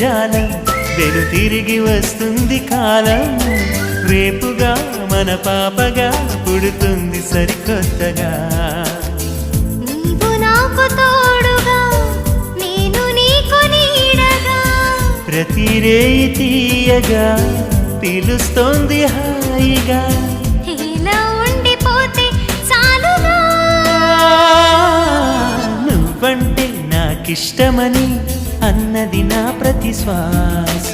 జాలం వెను తిరిగి వస్తుంది కాలం రేపుగా మన పాపగా పుడుతుంది సరికొత్తగా నీవు నాకు తోడుగా నేను నీకు నీడగా ప్రతి రేయి తీయగా పిలుస్తోంది హాయిగా ఇలా ఉండిపోతే చాలుగా నువ్వంటే నాకిష్టమని అన్నది నా ప్రతి శ్వాస